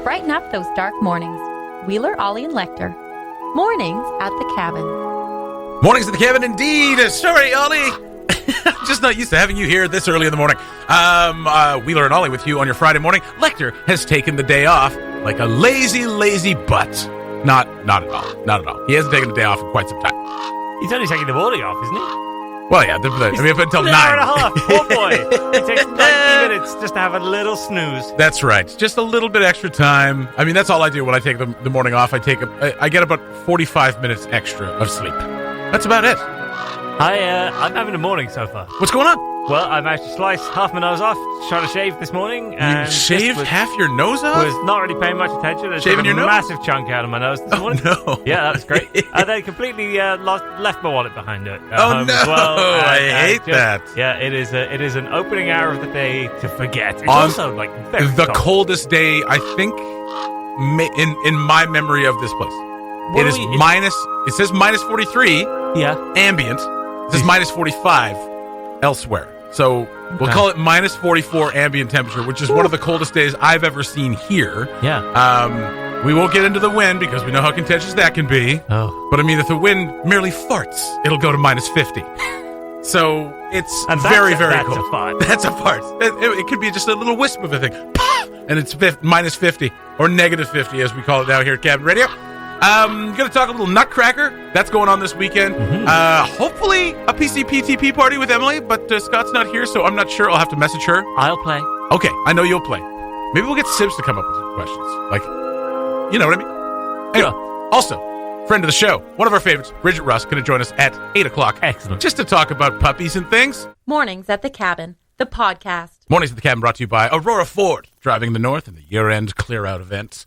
brighten up those dark mornings. Wheeler, Ollie, and Lecter. Mornings at the Cabin. Mornings at the Cabin, indeed. Sorry, Ollie. Just not used to having you here this early in the morning. Wheeler and Ollie with you on your Friday morning. Lecter has taken the day off like a lazy, lazy butt. Not at all. Not at all. He hasn't taken the day off in quite some time. He's only taking the morning off, isn't he? Well, yeah, up until 9. An hour and a half. Poor boy. It takes 90 minutes just to have a little snooze. That's right. Just a little bit extra time. I mean, that's all I do when I take the morning off. I get about 45 minutes extra of sleep. That's about it. I'm having a morning so far. What's going on? Well, I managed to slice half my nose off, trying to shave this morning. And You shaved half your nose off? Was not really paying much attention. I Shaving your nose? Massive chunk out of my nose this morning. No. Yeah, that was great. And then completely left my wallet behind it at Oh, home no. as well. I hate that. Yeah, it is an opening hour of the day to forget. It's On also like very the cold. coldest day, I think, in my memory of this place. It says minus 43 Yeah. ambient. It says minus 45 elsewhere. So we'll call it minus 44 ambient temperature, which is one of the coldest days I've ever seen here. Yeah. We won't get into the wind because we know how contentious that can be. Oh. But I mean, if the wind merely farts, it'll go to minus 50. So it's And very, very that's cold. a fart. That's a fart. It could be just a little wisp of a thing. And it's minus 50 or negative 50 as we call it now here at Cabin Radio. Going to talk a little Nutcracker. That's going on this weekend. Mm-hmm. Hopefully a PCPTP party with Emily, but Scott's not here, so I'm not sure. I'll have to message her. I'll play. Okay, I know you'll play. Maybe we'll get Sibs to come up with some questions. Like, you know what I mean? Anyway, also, friend of the show, one of our favorites, Bridget Russ, going to join us at 8 o'clock. Excellent. Just to talk about puppies and things. Mornings at the Cabin, the podcast. Mornings at the Cabin brought to you by Aurora Ford, driving the north in the year-end clear-out events.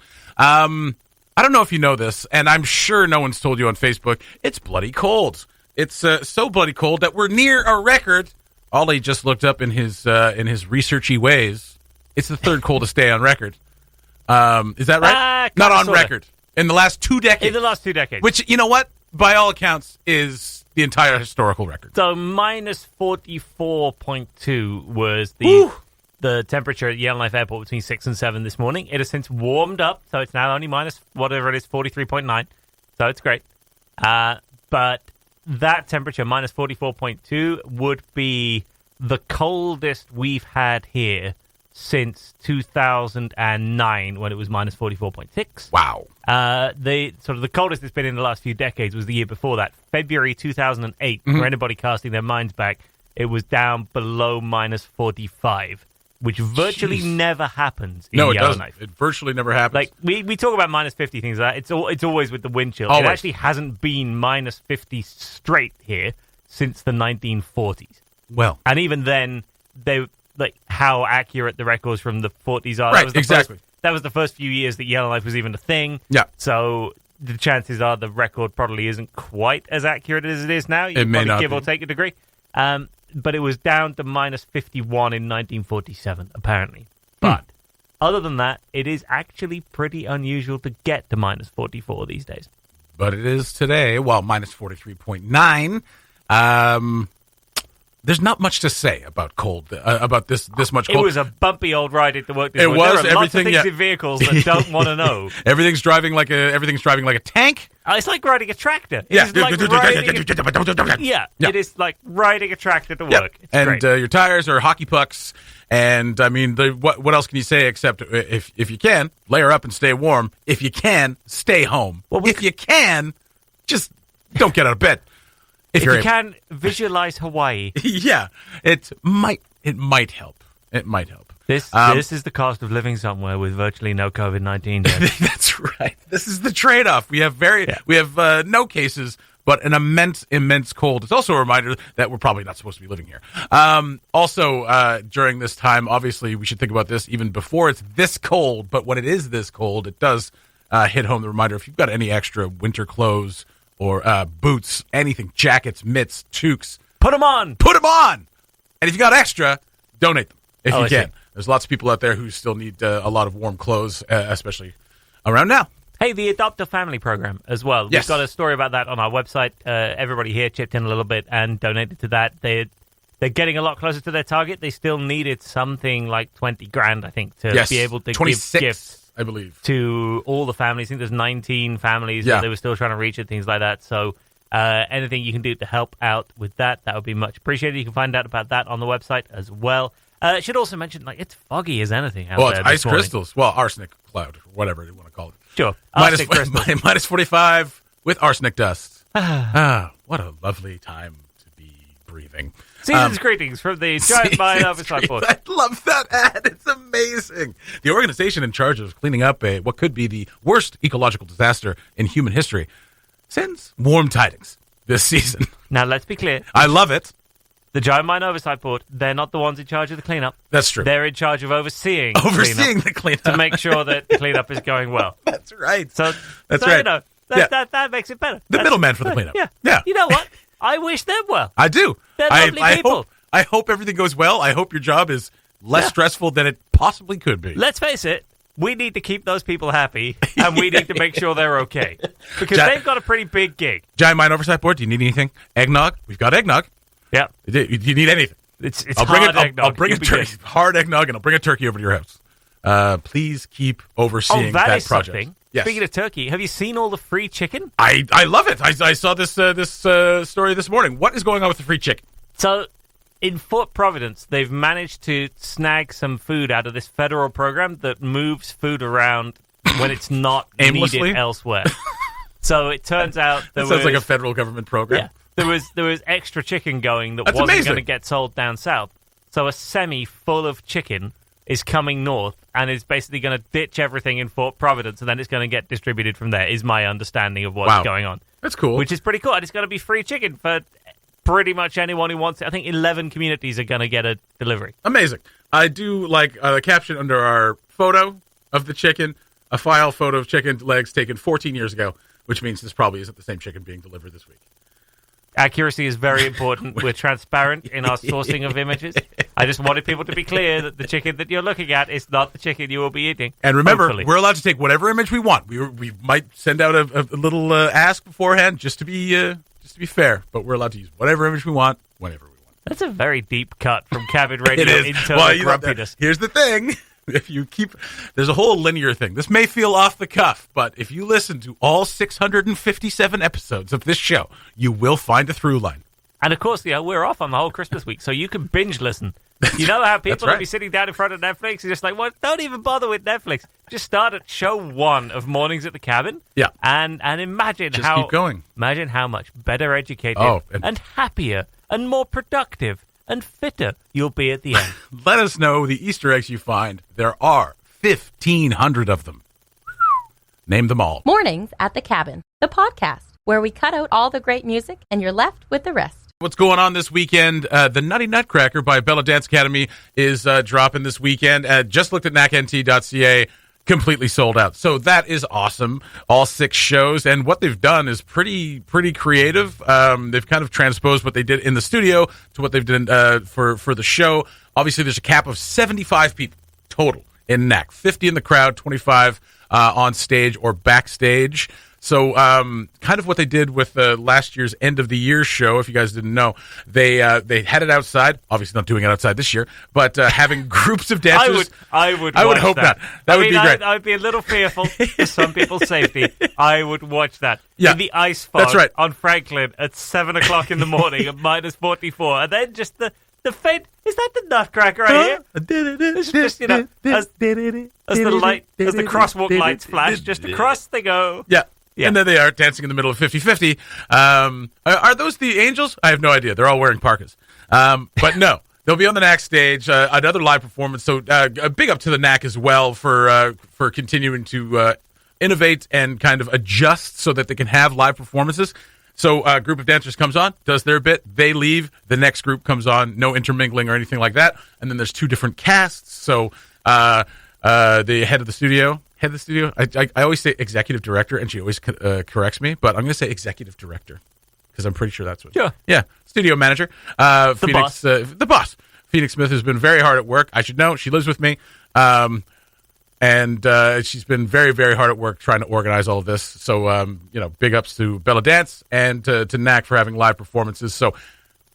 I don't know if you know this, and I'm sure no one's told you on Facebook, it's bloody cold. It's so bloody cold that we're near a record. Ollie just looked up in his researchy ways. It's the third coldest day on record. Is that right? Not on sorta. record. In the last 2 decades. In the last 2 decades. Which, you know what? By all accounts, is the entire historical record. So minus 44.2 was the temperature at Yellowknife Airport between 6 and 7 this morning. It has since warmed up, so it's now only minus whatever it is, 43.9. So it's great. But that temperature, minus 44.2, would be the coldest we've had here since 2009 when it was minus 44.6. Wow. The coldest it's been in the last few decades was the year before that. February 2008, for anybody casting their minds back, it was down below minus 45. Which virtually never happens in Yellowknife. It virtually never happens. Like, we talk about minus 50 things like that. It's always with the wind chill. Always. It actually hasn't been minus 50 straight here since the 1940s. Well. And even then, how accurate the records from the 40s are. Right, exactly. That was the first few years that Yellowknife was even a thing. Yeah. So the chances are the record probably isn't quite as accurate as it is now. You It may probably not give be. or take a degree. But it was down to minus 51 in 1947, apparently. But other than that, it is actually pretty unusual to get to minus 44 these days. But it is today. Well, minus 43.9. There's not much to say about cold. About this much cold. It was a bumpy old ride into work this It morning. was. There are lots of Everything, things in vehicles that don't want to know. Everything's driving like a tank. It's like riding a tractor. It Yeah. is like it is like riding a tractor to work. It's and great. your tires are hockey pucks. And I mean, what else can you say except if you can, layer up and stay warm. If you can, stay home. If you can, just don't get out of bed. If you can, visualize Hawaii. Yeah, it might help. It might help. This is the cost of living somewhere with virtually no COVID-19 deaths. That's right. This is the trade-off. We have no cases, but an immense cold. It's also a reminder that we're probably not supposed to be living here. Also, during this time, obviously, we should think about this even before it's this cold. But when it is this cold, it does hit home the reminder. If you've got any extra winter clothes or boots, anything, jackets, mitts, toques, put them on. And if you got extra, donate them if you I can. see. There's lots of people out there who still need a lot of warm clothes, especially around now. Hey, the Adopt a Family program as well. Yes. We've got a story about that on our website. Everybody here chipped in a little bit and donated to that. They're getting a lot closer to their target. They still needed something like $20,000, I think, to be able to 26. give gifts. I believe. to all the families. I think there's 19 families Yeah. that they were still trying to reach and things like that. So anything you can do to help out with that would be much appreciated. You can find out about that on the website as well. I should also mention, like, it's foggy as anything out Well, there it's this ice morning. crystals. Well, arsenic cloud, or whatever you want to call it. Sure. Minus, Arsenic crystals. minus 45 with arsenic dust. What a lovely time to be breathing. Season's greetings from the Giant Mine Oversight Board. I love that ad. It's amazing. The organization in charge of cleaning up what could be the worst ecological disaster in human history sends warm tidings this season. Now, let's be clear. I love it. The Giant Mine Oversight Board, they're not the ones in charge of the cleanup. That's true. They're in charge of overseeing Overseeing the cleanup. to make sure that the cleanup is going well. That's right. So That's so, right. You know, that makes it better. The middleman for the cleanup. Yeah. Yeah. You know what? I wish them well. I do. They're I, lovely I people. I hope everything goes well. I hope your job is less stressful than it possibly could be. Let's face it. We need to keep those people happy, and we need to make sure they're okay. Because Jack- they've got a pretty big gig. Giant Mine Oversight Board, do you need anything? Eggnog? We've got eggnog. Yeah. Do you need anything? It's I'll bring hard it. eggnog. I'll bring a You'll be turkey, good. hard eggnog, and I'll bring a turkey over to your house. Please keep overseeing that that is project. something. Yes. Speaking of turkey, have you seen all the free chicken? I love it. I saw this story this morning. What is going on with the free chicken? So, in Fort Providence, they've managed to snag some food out of this federal program that moves food around when it's not Aimlessly? needed elsewhere. So it turns out That sounds like a federal government program. yeah, there was extra chicken going that That's wasn't amazing. going to get sold down south. So a semi full of chicken is coming north and is basically going to ditch everything in Fort Providence, and then it's going to get distributed from there. Is my understanding of what's Wow. going on, That's cool. which is pretty cool. And it's going to be free chicken for pretty much anyone who wants it. I think 11 communities are going to get a delivery. Amazing. I do like the caption under our photo of the chicken, a file photo of chicken legs taken 14 years ago, which means this probably isn't the same chicken being delivered this week. Accuracy is very important. We're transparent in our sourcing of images. I just wanted people to be clear that the chicken that you're looking at is not the chicken you will be eating. And remember, hopefully. we're allowed to take whatever image we want. We might send out a little ask beforehand just to be fair, but we're allowed to use whatever image we want whenever we want. That's a very deep cut from Cabin Radio It is. internal Well, you know, grumpiness. here's the thing. If you there's a whole linear thing. This may feel off the cuff, but if you listen to all 657 episodes of this show, you will find a through line. And of course, we're off on the whole Christmas week, so you can binge listen. You know how people will right. be sitting down in front of Netflix and just like, well, don't even bother with Netflix. Just start at show 1 of Mornings at the Cabin. Yeah. And imagine Just how keep going. Imagine how much better educated and happier and more productive and fitter you'll be at the end. Let us know the Easter eggs you find. There are 1,500 of them. Name them all. Mornings at the Cabin, the podcast where we cut out all the great music and you're left with the rest. What's going on this weekend? The Nutty Nutcracker by Bella Dance Academy is dropping this weekend. Just looked at NACNT.ca. Completely sold out. So that is awesome. All 6 shows. And what they've done is pretty creative. They've kind of transposed what they did in the studio to what they've done for the show. Obviously, there's a cap of 75 people total in NAC. 50 in the crowd, 25 on stage or backstage. So kind of what they did with last year's end of the year show, if you guys didn't know, they had it outside. Obviously not doing it outside this year, but having groups of dancers. I would hope that. not. That would be great. I'd be a little fearful for some people's safety. I would watch that. Yeah, in the ice fog that's right. on Franklin at 7 o'clock in the morning at minus 44. And then just the faint, is that the Nutcracker right here? It's just, as the crosswalk lights flash, just across they go. Yeah. Yeah. And then they are dancing in the middle of 50-50. Are those the Angels? I have no idea. They're all wearing parkas. But no, they'll be on the NAC stage, another live performance. So a big up to the NAC as well for continuing to innovate and kind of adjust so that they can have live performances. So a group of dancers comes on, does their bit, they leave, the next group comes on, no intermingling or anything like that. And then there's 2 different casts. So the head of the studio, I always say executive director, and she always corrects me, but I'm going to say executive director because I'm pretty sure that's what. Sure. Yeah, studio manager. Phoenix, the boss. Phoenix Smith has been very hard at work. I should know. She lives with me. And she's been very, very hard at work trying to organize all of this. So, big ups to Bella Dance and to NAC for having live performances. So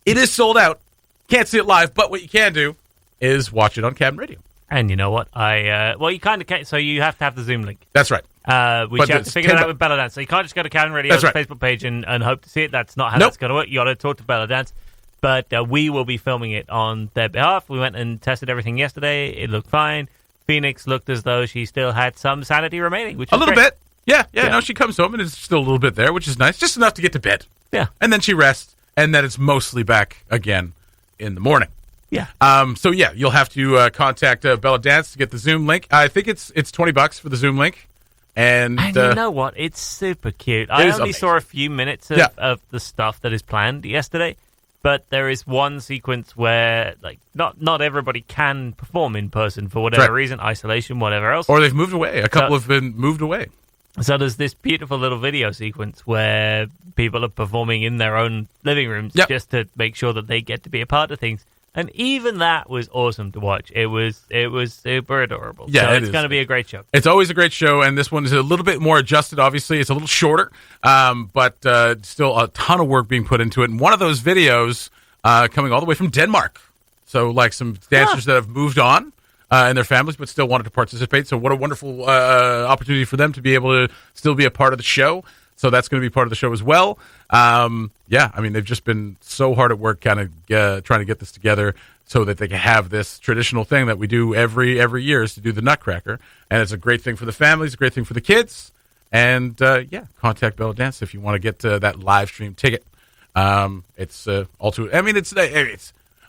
it is sold out. Can't see it live, but what you can do is watch it on Cabin Radio. And you know what? You kind of can't. So you have to have the Zoom link. That's right. We But have to it's figure that $10. out with Bella Dance. So you can't just go to Cabin Radio's That's right. Facebook page and hope to see it. That's not how Nope. that's going to work. You got to talk to Bella Dance. But we will be filming it on their behalf. We went and tested everything yesterday. It looked fine. Phoenix looked as though she still had some sanity remaining, which A was little great. bit. Yeah. No, she comes home and it's still a little bit there, which is nice. Just enough to get to bed. Yeah. And then she rests, and then it's mostly back again in the morning. Yeah. So yeah, you'll have to contact Bella Dance to get the Zoom link. I think it's $20 for the Zoom link. And you know what? It's super cute. I is only amazing. saw a few minutes of the stuff that is planned yesterday, but there is one sequence where like not everybody can perform in person for whatever Right. reason, isolation, whatever else. or they've moved away. A couple have been moved away. So there's this beautiful little video sequence where people are performing in their own living rooms Yep. just to make sure that they get to be a part of things. And even that was awesome to watch. It was super adorable. Yeah, so it it's is. going to be a great show. It's always a great show, and this one is a little bit more adjusted, obviously. It's a little shorter, but still a ton of work being put into it. And one of those videos coming all the way from Denmark. So, like some dancers that have moved on and their families, but still wanted to participate. So what a wonderful opportunity for them to be able to still be a part of the show. So that's going to be part of the show as well. They've just been so hard at work kind of trying to get this together so that they can have this traditional thing that we do every year is to do the Nutcracker. And it's a great thing for the families, a great thing for the kids. And, contact Bella Dance if you want to get that live stream ticket. It's all to, I mean, it's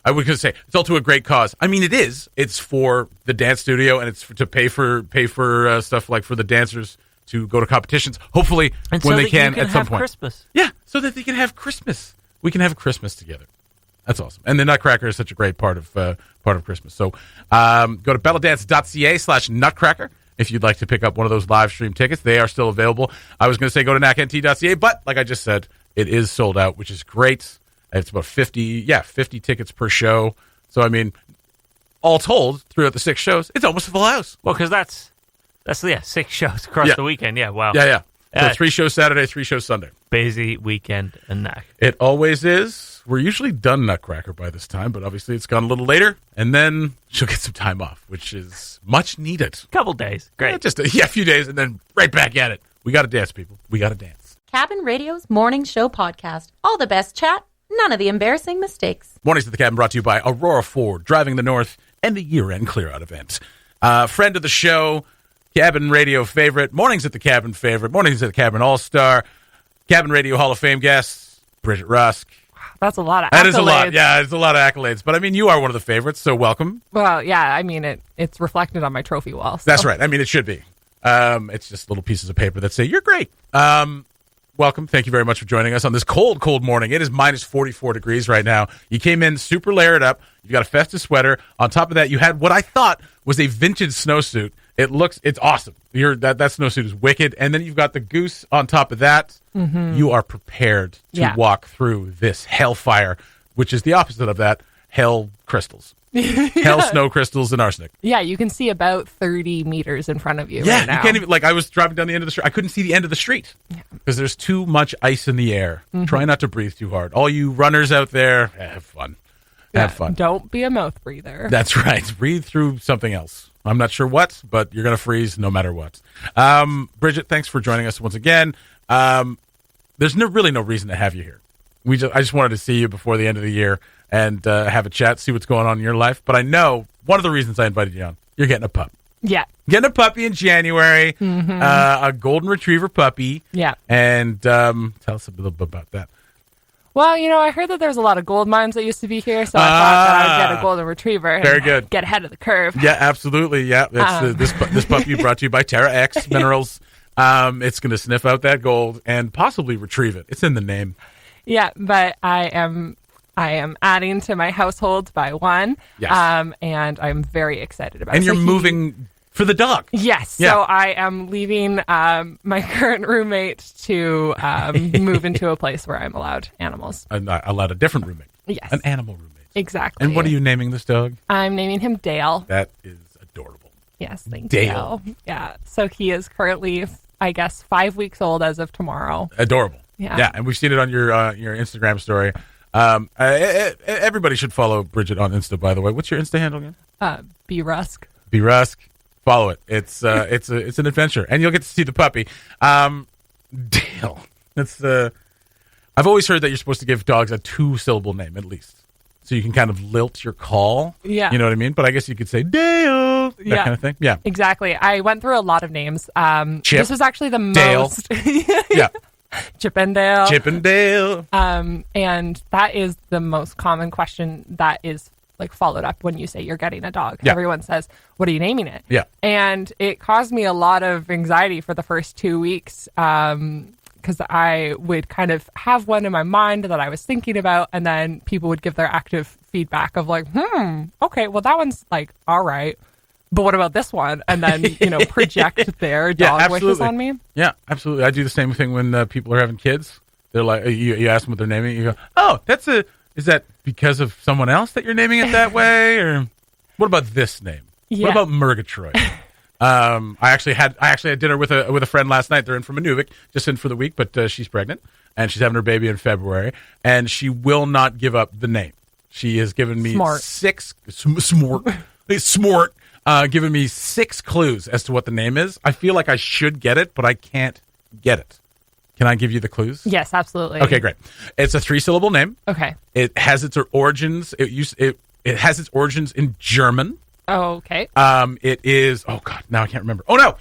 I was going to say it's all to a great cause. I mean, it is. It's for the dance studio, and it's to pay for stuff like for the dancers to go to competitions. Hopefully, And when so they that you can at some have point. Christmas. Yeah, so that they can have Christmas. We can have Christmas together. That's awesome. And the Nutcracker is such a great part of Christmas. So go to belladance.ca/nutcracker if you'd like to pick up one of those live stream tickets. They are still available. I was going to say go to nacnt.ca, but like I just said, it is sold out, which is great. It's about 50 tickets per show. So, I mean, all told, throughout the 6 shows, it's almost a full house. Well, because that's 6 shows across Yeah. the weekend. Yeah, wow. Yeah. So Uh, 3 shows Saturday, 3 shows Sunday. Busy weekend and that. It always is. We're usually done Nutcracker by this time, but obviously it's gone a little later. And then she'll get some time off, which is much needed. Couple days. Great. Yeah, just a few days and then right back at it. We got to dance, people. We got to dance. Cabin Radio's Morning Show podcast. All the best chat, none of the embarrassing mistakes. Mornings at the Cabin brought to you by Aurora Ford, Driving the North, and the year-end clear-out event. Friend of the show, Cabin Radio favorite, Mornings at the Cabin favorite, Mornings at the Cabin All-Star, Cabin Radio Hall of Fame guest, Bridget Rusk. That's a lot of accolades. That is a lot. Yeah, it's a lot of accolades. But, I mean, you are one of the favorites, so welcome. Well, yeah, I mean, it's reflected on my trophy wall. So. That's right. I mean, it should be. It's just little pieces of paper that say, you're great. Welcome. Thank you very much for joining us on this cold, cold morning. It is minus 44 degrees right now. You came in super layered up. You've got a festive sweater. On top of that, you had what I thought was a vintage snowsuit. It's awesome. That snowsuit is wicked. And then you've got the goose on top of that. Mm-hmm. You are prepared to walk through this hellfire, which is the opposite of that, hell crystals. Hell snow crystals and arsenic. Yeah, you can see about 30 meters in front of you Yeah, right now. you can't even, I was driving down the end of the street. I couldn't see the end of the street because there's too much ice in the air. Mm-hmm. Try not to breathe too hard. All you runners out there, have fun. Have fun. Don't be a mouth breather. That's right. Breathe through something else. I'm not sure what, but you're going to freeze no matter what. Bridget, thanks for joining us once again. There's really no reason to have you here. I just wanted to see you before the end of the year and have a chat, see what's going on in your life. But I know one of the reasons I invited you on, you're getting a pup. Yeah. Getting a puppy in January, a golden retriever puppy. Yeah. And tell us a little bit about that. Well, I heard that there's a lot of gold mines that used to be here, so I thought that I'd get a golden retriever Very and good. get ahead of the curve. Yeah, absolutely. Yeah, this puppy brought to you by Terra X Minerals. It's going to sniff out that gold and possibly retrieve it. It's in the name. Yeah, but I am adding to my household by one. Yes. And I'm very excited about it. And you're So moving for the dog. Yes. Yeah. So I am leaving my current roommate to move into a place where I'm allowed animals. Allowed a different roommate. Yes. An animal roommate. Exactly. And what are you naming this dog? I'm naming him Dale. That is adorable. Yes, thank Dale. you. Yeah. So he is currently, I guess, 5 weeks old as of tomorrow. Adorable. Yeah. Yeah, and we've seen it on your Instagram story. Everybody should follow Bridget on Insta, by the way. What's your Insta handle again? B Rusk. Be Rusk. Follow it. It's an adventure, and you'll get to see the puppy. Dale. That's I've always heard that you're supposed to give dogs a 2-syllable name at least, so you can kind of lilt your call. Yeah. You know what I mean? But I guess you could say Dale, that kind of thing. Yeah. Exactly. I went through a lot of names. Chip, this was actually the Dale. most. Yeah. Chip and Dale. Chip and Dale. And that is the most common question that is like followed up when you say you're getting a dog. Yeah. Everyone says, "What are you naming it?" Yeah. And it caused me a lot of anxiety for the first 2 weeks. Because I would kind of have one in my mind that I was thinking about, and then people would give their active feedback of like, okay, well, that one's like, all right. But what about this one? And then, project their dog wishes on me. Yeah, absolutely. I do the same thing when people are having kids. They're like, you ask them what they're naming it, you go, oh, is that because of someone else that you're naming it that way? Or what about this name? Yeah. What about Murgatroyd? I actually had dinner with a friend last night. They're in from Inuvik, just in for the week, but she's pregnant and she's having her baby in February, and she will not give up the name. She has given me given me 6 clues as to what the name is. I feel like I should get it, but I can't get it. Can I give you the clues? Yes, absolutely. Okay, great. It's a 3-syllable name. Okay. It has its origins. It has its origins in German. Oh, okay. It is. Oh God, now I can't remember. Oh no.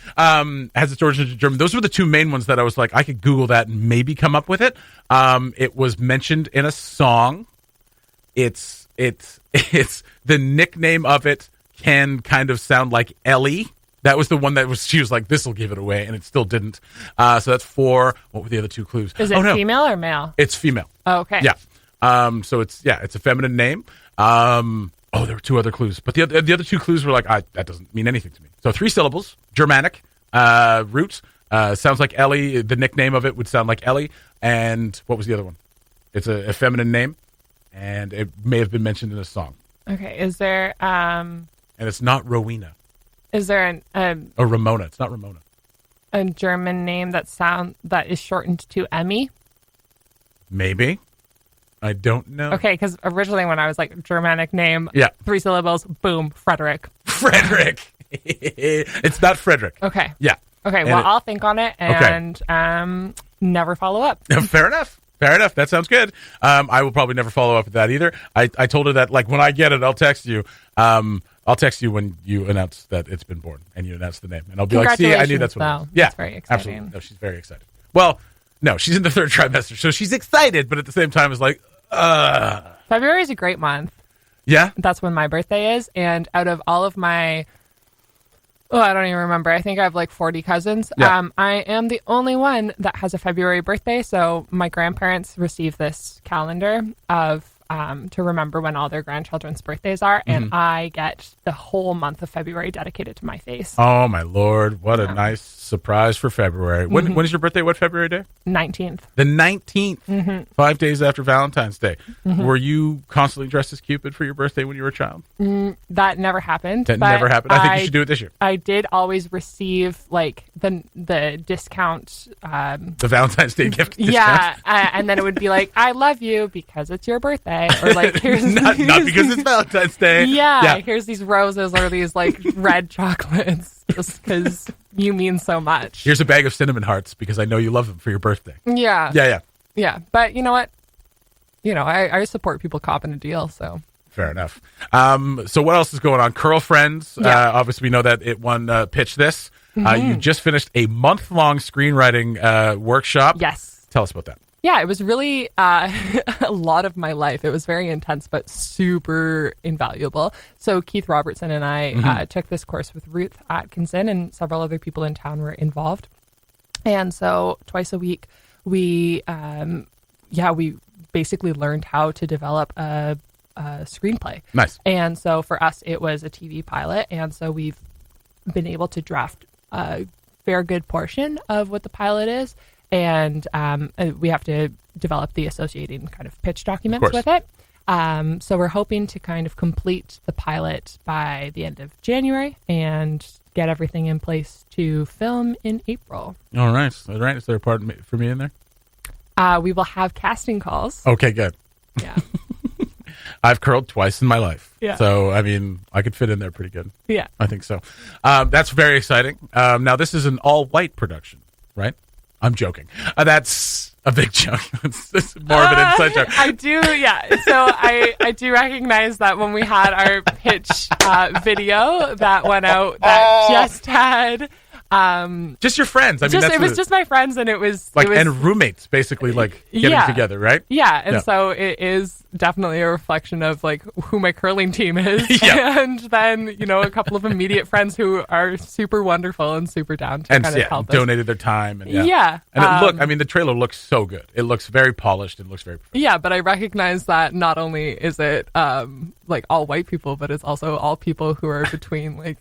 Has its origins in German. Those were the 2 main ones that I was like, I could Google that and maybe come up with it. It was mentioned in a song. It's the nickname of it can kind of sound like Ellie. That was the one that she was like, this will give it away, and it still didn't. So that's 4. What were the other 2 clues? Is it female or male? It's female. Oh, okay. Yeah. So it's a feminine name. There were 2 other clues, but the other 2 clues were like, that doesn't mean anything to me. So 3 syllables, Germanic, roots, sounds like Ellie. The nickname of it would sound like Ellie. And what was the other one? It's a feminine name, and it may have been mentioned in a song. Okay. Is there and it's not Rowena. Is there Or Ramona. It's not Ramona. a German name that is shortened to Emmy? Maybe. I don't know. Okay, because originally when I was like Germanic name, 3 syllables, boom, Frederick. Frederick. It's not Frederick. Okay. Yeah. Okay, well, I'll think on it and never follow up. Fair enough. That sounds good. I will probably never follow up with that either. I told her that, like, when I get it, I'll text you. I'll text you when you announce that it's been born and you announce the name. And I'll be like, see, I knew that's what it was. Yeah, that's very exciting. Absolutely. No, she's very excited. Well, no, she's in the 3rd trimester, so she's excited, but at the same time is like, February is a great month. Yeah? That's when my birthday is. And out of all of my, I don't even remember. I think I have like 40 cousins. Yeah. I am the only one that has a February birthday. So my grandparents receive this calendar of to remember when all their grandchildren's birthdays are. And I get the whole month of February dedicated to my face. Oh, my Lord. What a nice surprise for February. When is your birthday? What February day? 19th. The 19th. 5 days after Valentine's Day. Were you constantly dressed as Cupid for your birthday when you were a child? That never happened. That never happened. I think you should do it this year. I did always receive like the discount. The Valentine's Day gift discount? Yeah. And then it would be like, I love you because it's your birthday. Or like, here's not because it's Valentine's Day. Yeah. Here's these roses or these like red chocolates just because you mean so much. Here's a bag of cinnamon hearts because I know you love them for your birthday. Yeah. But you know what? I support people copping a deal, so. Fair enough. So what else is going on? Curl Friends. Obviously, we know that it won Pitch This. You just finished a month-long screenwriting workshop. Yes. Tell us about that. Yeah, it was really a lot of my life. It was very intense, but super invaluable. So Keith Robertson and I took this course with Ruth Atkinson, and several other people in town were involved. And so twice a week, we basically learned how to develop a screenplay. Nice. And so for us, it was a TV pilot. And so we've been able to draft a fair good portion of what the pilot is. And we have to develop the associating kind of pitch documents with it. So we're hoping to kind of complete the pilot by the end of January and get everything in place to film in April. All right. Is there a part for me in there? We will have casting calls. Okay, good. Yeah. I've curled twice in my life. Yeah. So, I mean, I could fit in there pretty good. Yeah. I think so. That's very exciting. Now, this is an all-white production, right? I'm joking. That's a big joke. It's more of an inside joke. I do, yeah. So I do recognize that when we had our pitch video that went out that just had Just your friends. I mean, it was just my friends, and it was like it was, and roommates, basically, like getting Yeah. together, right? yeah, and Yeah. so it is definitely a reflection of like who my curling team is, Yeah. and then a couple of immediate friends who are super wonderful and super down to And kind of help us. donated their time. And, Yeah. And I mean, the trailer looks so good. It looks very polished and looks very professional. Yeah, but I recognize that not only is it like all white people, but it's also all people who are between like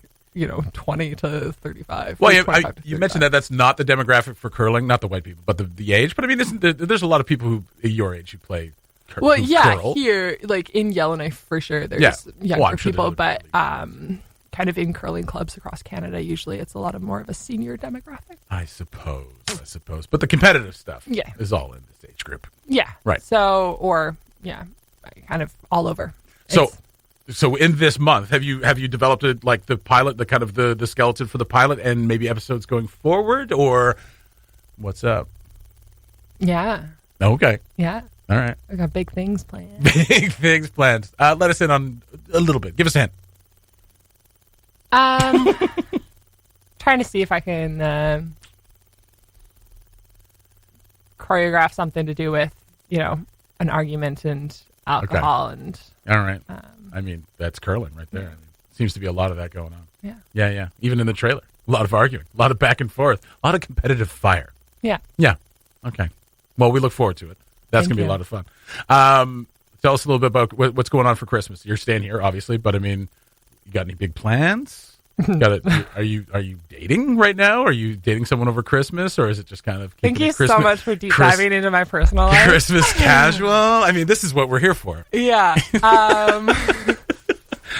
20 to 35. Well, or 25 to you 35. mentioned that that's not the demographic for curling, not the white people, but the age. But I mean, there's a lot of people who your age who play Well, who yeah, curl. here, like in Yellowknife for sure, there's Yeah. younger Well, I'm sure people, there's but other kind of in curling clubs across Canada, usually it's a lot of more of a senior demographic. I suppose. But the competitive stuff Yeah. is all in this age group. Yeah. Right. So, or, yeah, kind of all over. So, It's- so in this month, have you developed like the pilot, the kind of the skeleton for the pilot, and maybe episodes going forward, or what's up? yeah. Okay, Yeah. all right. I got big things planned. Big things planned. Let us in on a little bit. Give us a hint. Trying to see if I can choreograph something to do with, an argument and alcohol and All right. I mean, that's curling right there. I mean, seems to be a lot of that going on. yeah. Yeah. Even in the trailer, a lot of arguing, a lot of back and forth, a lot of competitive fire. Yeah. Yeah. Okay. Well, we look forward to it. That's going Thank to be a you. lot of fun. Tell us a little bit about what's going on for Christmas. You're staying here, obviously, but I mean, you got any big plans? Are you dating right now? Are you dating someone over Christmas, or is it just kind of Thank keeping you it Christmas, so much for deep diving into my personal life. Christmas casual? I mean, this is what we're here for. Yeah.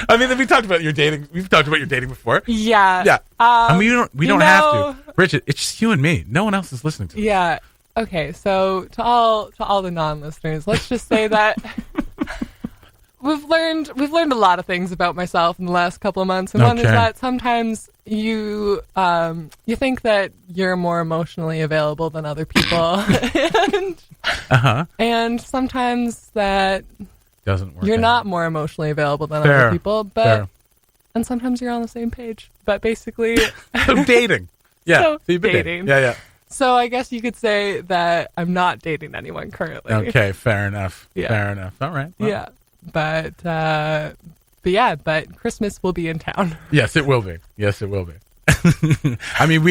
I mean, we talked about your dating. We've talked about your dating before. Yeah. Yeah. I mean, we don't have know- to. Bridget, it's just you and me. No one else is listening to this. Yeah. Okay. So to all the non-listeners, let's just say that we've learned a lot of things about myself in the last couple of months, and one is Okay. that sometimes you think that you're more emotionally available than other people, and sometimes that Doesn't work. you're out. not more emotionally available than Fair. other people, but Fair. and sometimes you're on the same page. But basically, So dating. Yeah. So you've been dating. Yeah. so I guess you could say that I'm not dating anyone currently. Okay. Fair enough. Yeah. Fair enough. All right. Well, Yeah, but Christmas will be in town. Yes, it will be. Yes, it will be. I mean,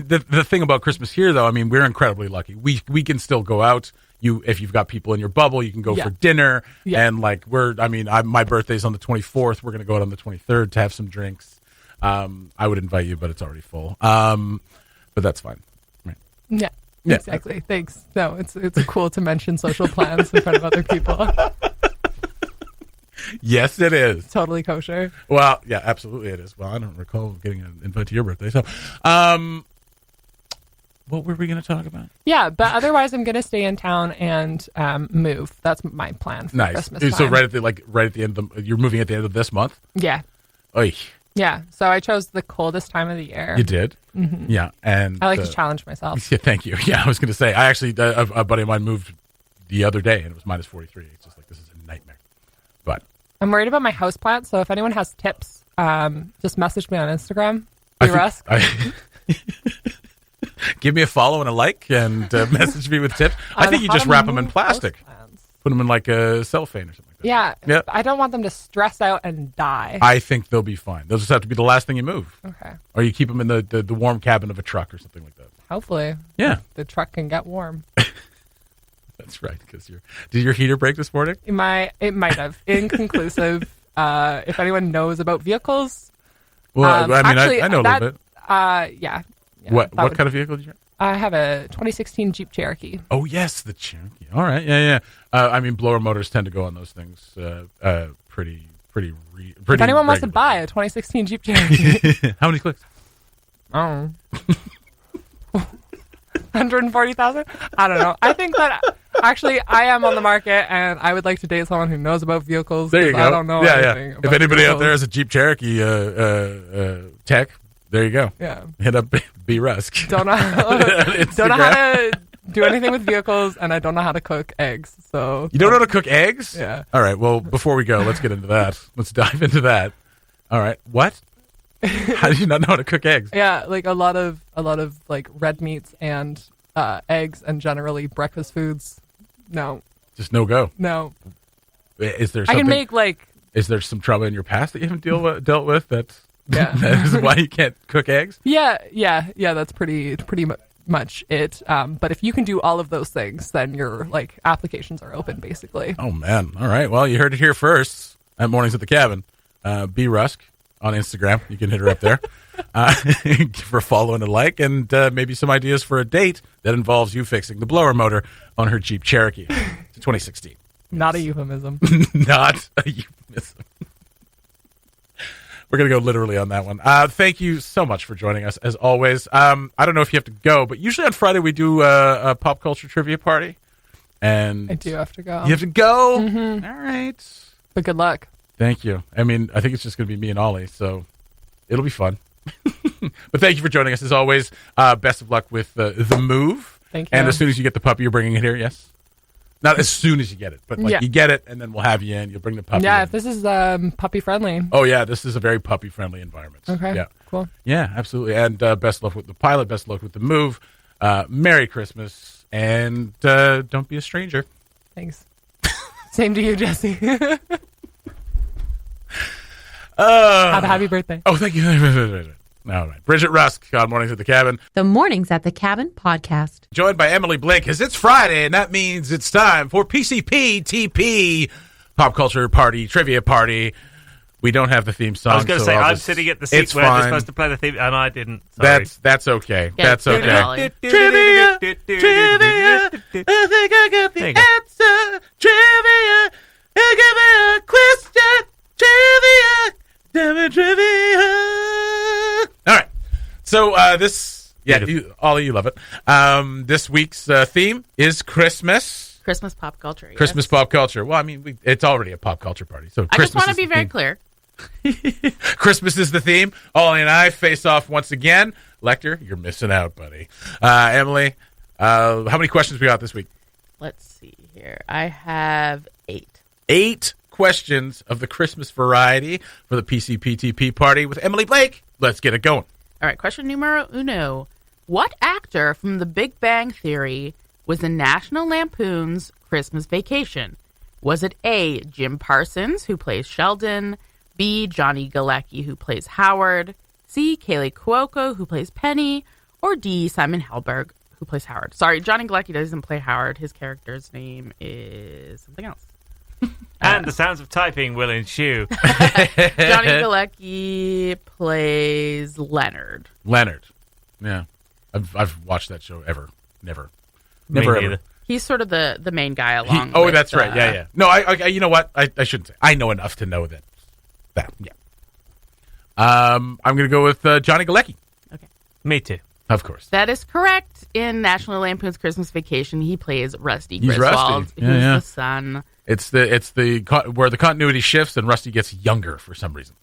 the thing about Christmas here, though, I mean, we're incredibly lucky. We can still go out. If you've got people in your bubble, you can go Yeah. for dinner. Yeah. And like my birthday's on the 24th. We're going to go out on the 23rd to have some drinks. I would invite you, but it's already full. But that's fine. Right. Yeah, Yeah. exactly. Thanks. No, it's cool to mention social plans in front of other people. Yes, it is. Totally kosher. Well, yeah, absolutely it is. Well, I don't recall getting an invite to your birthday. So, what were we going to talk about? Yeah, but otherwise, I'm gonna stay in town and move. That's my plan for Nice. Christmas So time. right at the end of you're moving at the end of this month. Yeah, Oy, yeah. So I chose the coldest time of the year. you did. Mm-hmm. Yeah, and I like to challenge myself. Yeah, thank you. Yeah, I was going to say I actually a buddy of mine moved the other day and it was minus 43. It's just like this is a nightmare. But I'm worried about my houseplant, so if anyone has tips, just message me on Instagram. I Rusk. give me a follow and a like and message me with tips. I think you just wrap them in plastic, put them in like a cellophane or something like that. Yeah. Yeah. I don't want them to stress out and die. I think they'll be fine. They'll just have to be the last thing you move, Okay. or you keep them in the warm cabin of a truck or something like that. Hopefully. Yeah, The truck can get warm. that's right. Because did your heater break this morning? It might have. Inconclusive. If anyone knows about vehicles. Well, I mean, actually, I know a that- little bit. Yeah. What kind of vehicle did you have? I have a 2016 Jeep Cherokee. Oh, yes, the Cherokee. All right, yeah. I mean, blower motors tend to go on those things pretty If anyone wants to buy a 2016 Jeep Cherokee, How many clicks? oh. 140,000? I don't know. I think that Actually, I am on the market, and I would like to date someone who knows about vehicles. There you 'cause go. I don't know yeah, anything yeah. If about anybody out there vehicles. has a Jeep Cherokee tech, there you go. Yeah. Hit up B Rusk. Don't know, don't know how to do anything with vehicles, and I don't know how to cook eggs. So You don't know how to cook eggs? Yeah. All right. Well, before we go, let's get into that. Let's dive into that. All right. What? How do you not know how to cook eggs? Yeah, like a lot of like red meats and eggs, and generally breakfast foods. No, Just no go. no. Is there I something? can make like Is there some trauma in your past that you haven't dealt with? That Yeah. that is why you can't cook eggs. yeah. That's pretty much it. But if you can do all of those things, then your like applications are open, basically. Oh man! All right. Well, you heard it here first at Mornings at the Cabin. B Rusk on Instagram. You can hit her up there give her a follow and a like, and maybe some ideas for a date that involves you fixing the blower motor on her Jeep Cherokee. It's 2016. Not a euphemism. Not a euphemism. We're going to go literally on that one. Thank you so much for joining us, as always. I don't know if you have to go, but usually on Friday we do a pop culture trivia party. And I do have to go. You have to go? Mm-hmm. All right. But good luck. Thank you. I mean, I think it's just going to be me and Ollie, so it'll be fun. But thank you for joining us, as always. Best of luck with the move. Thank you. And as soon as you get the puppy, you're bringing it here, yes? Not as soon as you get it, but like Yeah. you get it, and then we'll have you in. You'll bring the puppy Yeah, in. if this is puppy friendly. Oh, yeah, this is a very puppy-friendly environment. Okay. Yeah, Cool. yeah, absolutely. And best of luck with the pilot. Best of luck with the move. Merry Christmas, and don't be a stranger. Thanks. Same to you, Jesse. Have a happy birthday. Oh, thank you. All right. Bridget Rusk on Mornings at the Cabin, The Mornings at the Cabin podcast. joined by Emily Blake, because it's Friday, and that means it's time for PCP TP, Pop Culture Party, Trivia Party. We don't have the theme song. I was going to so say, I'll I'm just- sitting at the seat it's where they're fine. supposed to play the theme, and I didn't. Sorry. That's okay. Yeah, That's do it, okay. Ollie. Trivia, trivia. I think I got There the you go. answer. Trivia. Give me a question. Trivia. Damn it, trivia. All right. So this, Ollie, you love it. This week's theme is Christmas. Christmas pop culture. yes. Christmas pop culture. Well, I mean, it's already a pop culture party. So I just Christmas want to is be the very theme. clear. Christmas is the theme. Ollie and I face off once again. Lecter, you're missing out, buddy. Emily, how many questions we got this week? Let's see here. I have 8. 8 questions of the Christmas variety for the PCPTP party with Emily Blake. Let's get it going. All right, question numero uno. What actor from The Big Bang Theory was in National Lampoon's Christmas Vacation? Was it A, Jim Parsons, who plays Sheldon, B, Johnny Galecki, who plays Howard, C, Kaylee Cuoco, who plays Penny, or D, Simon Helberg, who plays Howard? Sorry, Johnny Galecki doesn't play Howard. His character's name is something else. And the sounds of typing will ensue. Johnny Galecki plays Leonard. Leonard. Yeah. I've watched that show Never Me ever. neither. He's sort of the main guy along. Oh, with, that's right. Yeah, yeah. No, I you know what? I shouldn't say. I know enough to know that. Yeah. I'm going to go with Johnny Galecki. Me too. Of course. That is correct. In National Lampoon's Christmas Vacation, he plays Rusty He's Griswold, Rusty. Yeah, who's yeah. the son. It's where the continuity shifts and Rusty gets younger for some reason.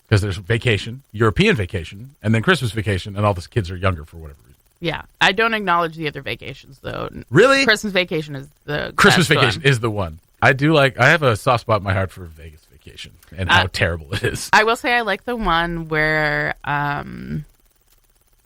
Because there's vacation, European vacation, and then Christmas vacation, and all the kids are younger for whatever reason. Yeah, I don't acknowledge the other vacations though. Really? Christmas Vacation is the Christmas best vacation one. is the one. I have a soft spot in my heart for Vegas vacation and how terrible it is. I will say I like the one where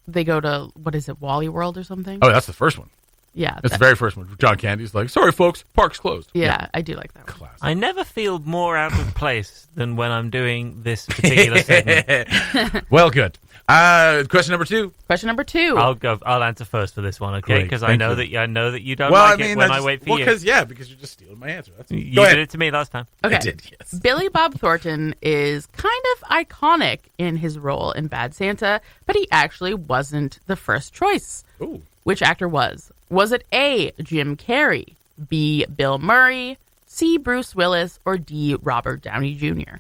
they go to, what is it, Wally World or something? Oh, that's the first one. Yeah, That's the very first one. John Candy's like, sorry, folks, park's closed. yeah, I do like that one. Classic. I never feel more out of place than when I'm doing this particular segment. Well, good. Question number 2. Question number 2. I'll answer first for this one, okay? Great, Because thank I know you. that you don't like it when I wait for you. because you're just stealing my answer. That's You Go did ahead. it to me last time. Okay. I did, yes. Billy Bob Thornton is kind of iconic in his role in Bad Santa, but he actually wasn't the first choice. Ooh. Which actor was? Was it A, Jim Carrey, B, Bill Murray, C, Bruce Willis, or D, Robert Downey Jr.?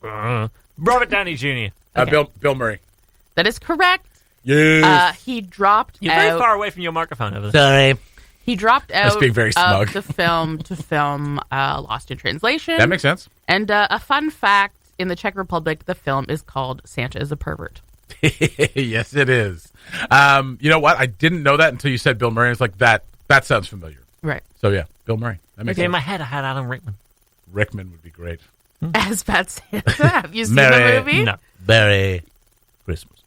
Robert Downey Jr. Okay. Bill Murray. That is correct. Yes. He dropped You're out. very far away from your microphone over there. Sorry. He dropped That's out being very smug. of the film to film Lost in Translation. That makes sense. And a fun fact, in the Czech Republic, the film is called Santa is a Pervert. Yes, it is. You know what? I didn't know that until you said Bill Murray. I was like, that sounds familiar. Right. So, yeah, Bill Murray. That makes Okay, in sense. my head, I had Alan Rickman. Rickman would be great. As Bad Santa. Have you seen Merry- the movie? No. Merry Christmas.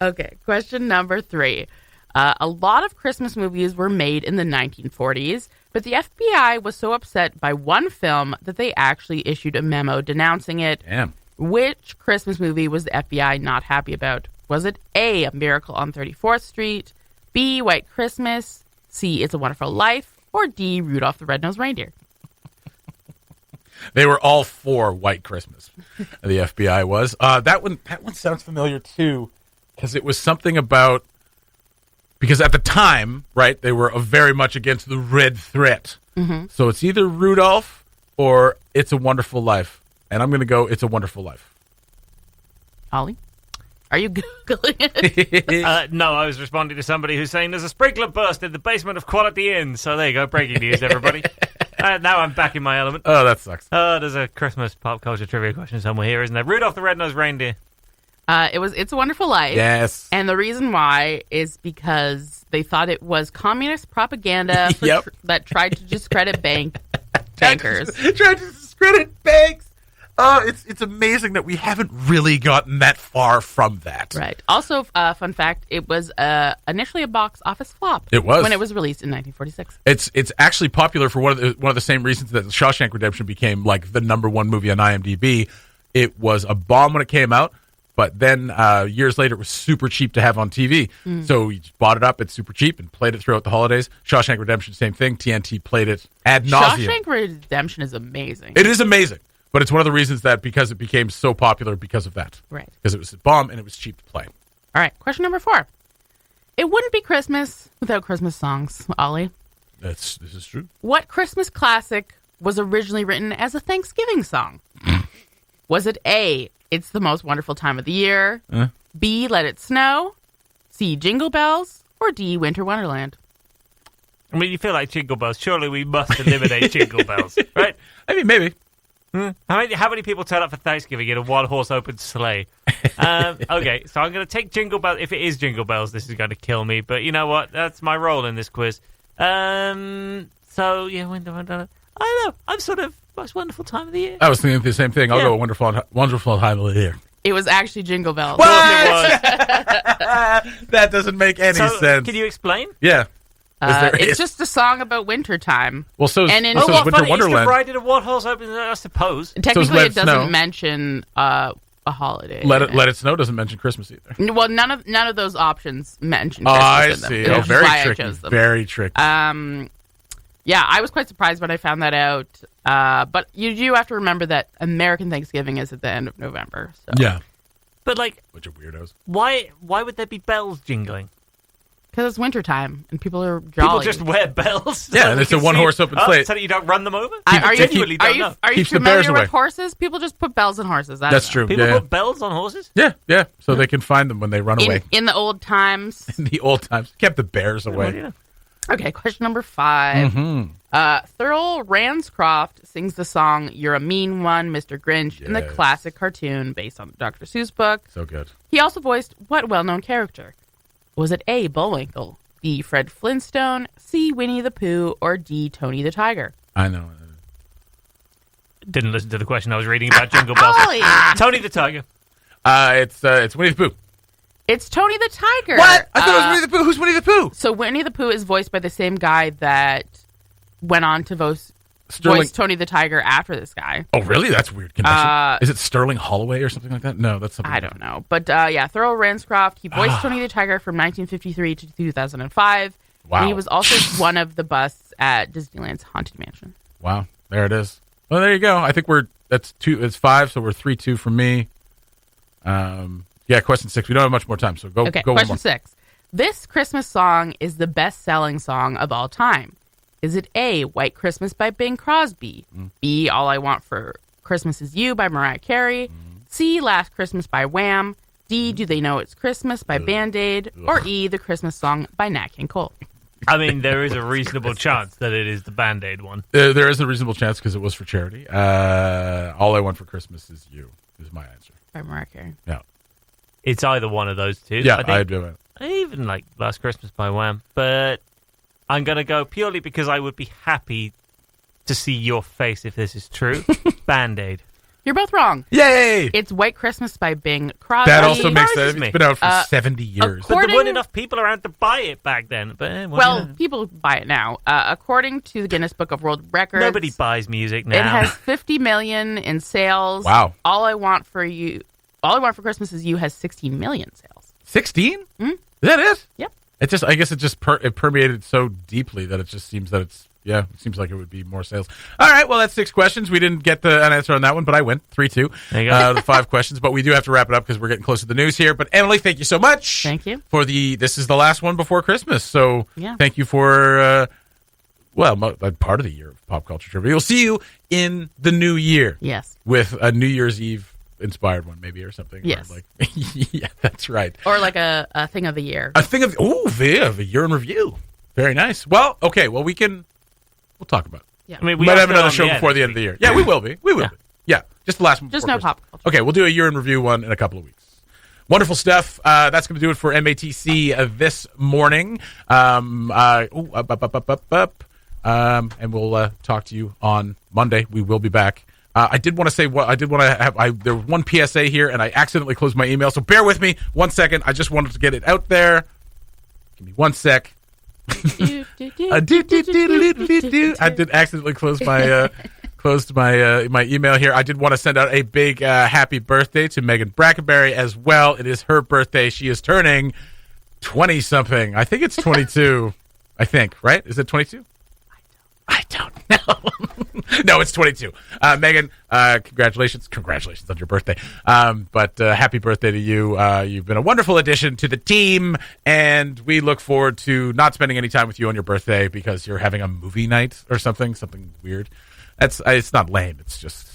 Okay, question number 3. A lot of Christmas movies were made in the 1940s, but the FBI was so upset by one film that they actually issued a memo denouncing it. Damn. Which Christmas movie was the FBI not happy about? Was it A, A Miracle on 34th Street, B, White Christmas, C, It's a Wonderful Life, or D, Rudolph the Red-Nosed Reindeer? They were all for White Christmas. The FBI was. That one sounds familiar too, because it was something about, because at the time, right, they were very much against the red threat. Mm-hmm. So it's either Rudolph or It's a Wonderful Life, and I'm going to go It's a Wonderful Life. Ollie? Are you Googling it? No, I was responding to somebody who's saying there's a sprinkler burst in the basement of Quality Inn. So there you go, breaking news, everybody. Now I'm back in my element. Oh, that sucks. There's a Christmas pop culture trivia question somewhere here, isn't there? Rudolph the Red-Nosed Reindeer. It was It's a Wonderful Life. Yes. And the reason why is because they thought it was communist propaganda Yep. that tried to discredit bankers. Trying to discredit banks. Oh, it's amazing that we haven't really gotten that far from that. Right. Also, fun fact, it was initially a box office flop. It was. when it was released in 1946. It's actually popular for one of the same reasons that Shawshank Redemption became like the #1 movie on IMDb. It was a bomb when it came out, but then years later it was super cheap to have on TV. So we just bought it up. It's super cheap and played it throughout the holidays. Shawshank Redemption, same thing. TNT played it ad nauseum. Shawshank Redemption is amazing. It is amazing, but it's one of the reasons that because it became so popular because of that. Right. Because it was a bomb and it was cheap to play. All right. Question number 4. It wouldn't be Christmas without Christmas songs, Ollie. This is true. What Christmas classic was originally written as a Thanksgiving song? Was it A, It's the Most Wonderful Time of the Year, B, Let It Snow, C, Jingle Bells, or D, Winter Wonderland? I mean, you feel like Jingle Bells. Surely we must eliminate Jingle Bells, right? I mean, maybe. How many people turn up for Thanksgiving in a one-horse open sleigh? Okay, so I'm going to take Jingle Bells. If it is Jingle Bells, this is going to kill me. But you know what? That's my role in this quiz. So, yeah, Winter Wonderland. I don't know. I'm sort of most wonderful time of the year. I was thinking the same thing. I'll Yeah. go wonderful time of the year. It was actually Jingle Bells. It was. That doesn't make any So, sense. can you explain? Yeah. It's just a song about wintertime. Well, so And in- so Oh, is what Winter Fun Wonderland. Easter Bride in a one-horse open, I suppose. Technically, Let it It doesn't Snow. mention a holiday. Let It Snow doesn't mention Christmas either. Well, none of those options mention Oh, Christmas I in them, see. which Oh, is very why tricky. I chose them. Very tricky. Yeah, I was quite surprised when I found that out. But you do have to remember that American Thanksgiving is at the end of November. So. Yeah. But, like, Bunch of weirdos. why would there be bells jingling? Because it's wintertime and people are People jolly. just wear bells. Yeah, so and we it's a can one-horse see- open sleigh. So that you don't run them over? Are you, genuinely are don't you, know. are you Keeps the bears familiar away. with horses? People just put bells on horses. I don't That's know. true. People Yeah. put bells on horses? Yeah. So they can find them when they run away. In the old times. In the old times. Kept the bears What do away. you know? Okay, question number 5. Thurl Ranscroft sings the song You're a Mean One, Mr. Grinch in the Yes. classic cartoon based on the Dr. Seuss book. So good. He also voiced what well-known character? Was it A, Bullwinkle, B, Fred Flintstone, C, Winnie the Pooh, or D, Tony the Tiger? I know. Didn't listen to the question. I was reading about Jingle Bells. Ollie! Tony the Tiger. It's Winnie the Pooh. It's Tony the Tiger. What? I thought it was Winnie the Pooh. Who's Winnie the Pooh? So Winnie the Pooh is voiced by the same guy that went on to voice Tony the Tiger after this guy. Oh, really? That's a weird connection. Is it Sterling Holloway or something like that? No, that's something. I don't know. But yeah, Thurl Ranscroft, he voiced Tony the Tiger from 1953 to 2005. Wow. And he was also one of the busts at Disneyland's Haunted Mansion. Wow. There it is. Well, there you go. I think it's 5, so we're 3-2 for me. Yeah, question 6. We don't have much more time, so go Okay, one question more. 6. This Christmas song is the best-selling song of all time. Is it A, White Christmas by Bing Crosby, B, All I Want for Christmas Is You by Mariah Carey, C, Last Christmas by Wham, D, do they know it's Christmas by Band-Aid? Or E, the Christmas song by Nat King Cole? I mean, there is a reasonable chance that it is the Band-Aid one. There is a reasonable chance because it was for charity. All I Want for Christmas Is You is my answer. By Mariah Carey. Yeah. It's either one of those two. Yeah, I think I do it. I even like Last Christmas by Wham, but I'm going to go purely because I would be happy to see your face if this is true. Band-Aid. You're both wrong. Yay! It's White Christmas by Bing Crosby. That also makes sense. surprises me. It's been out for 70 years. But there weren't According- enough people around to buy it back then. But Well, people buy it now. According to the Guinness Book of World Records, nobody buys music now. it has 50 million in sales. Wow. All I Want for Christmas Is You has 16 million sales. 16? Is that it? Yep. It just, I guess it just it permeated so deeply that it just seems that it's, yeah, it seems like it would be more sales. All right, well, that's 6 questions. We didn't get an answer on that one, but I went 3-2. There you go. The 5 questions, but we do have to wrap it up because we're getting close to the news here. But Emily, thank you so much. Thank you. For this is the last one before Christmas. So Yeah. thank you for, part of the year of pop culture trivia. We'll see you in the new year. Yes. With a New Year's Eve inspired one, maybe, or something. Yes. Or yeah, that's right. Or like a thing of the year. A thing of the year in review. Very nice. Well, okay. Well, we'll talk about it. I mean, We we might are have still another on show before the end of the year. Yeah, we will be. We will Yeah. be. Yeah, just the last one. Just before no Christmas. pop culture. Okay, we'll do a year in review one in a couple of weeks. Wonderful stuff. That's going to do it for MATC this morning. And we'll talk to you on Monday. We will be back. I did want to say there was one PSA here, and I accidentally closed my email, so bear with me 1 second. I just wanted to get it out there. Give me 1 sec. I did accidentally close my my email here. I did want to send out a big happy birthday to Megan Brackenberry as well. It is her birthday. She is turning 20-something. I think it's 22. I think, right? Is it 22? I don't know. No, it's 22. Megan, congratulations. Congratulations on your birthday. But happy birthday to you. You've been a wonderful addition to the team, and we look forward to not spending any time with you on your birthday because you're having a movie night or something weird. It's not lame. It's just...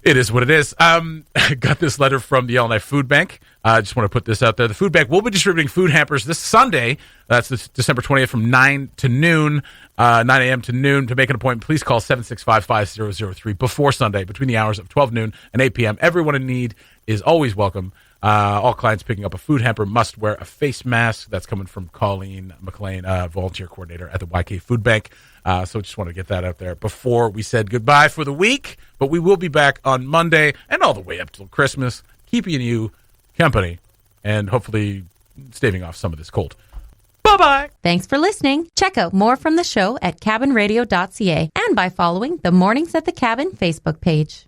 It is what it is. Got this letter from the Yellowknife Food Bank. I just want to put this out there. The food bank will be distributing food hampers this Sunday. That's December 20th from 9 to noon, 9 a.m. to noon. To make an appointment, please call 765-5003 before Sunday between the hours of 12 noon and 8 p.m. Everyone in need is always welcome. All clients picking up a food hamper must wear a face mask. That's coming from Colleen McLean, volunteer coordinator at the YK Food Bank. So just want to get that out there before we said goodbye for the week. But we will be back on Monday and all the way up till Christmas, keeping you company and hopefully staving off some of this cold. Bye-bye. Thanks for listening. Check out more from the show at cabinradio.ca and by following the Mornings at the Cabin Facebook page.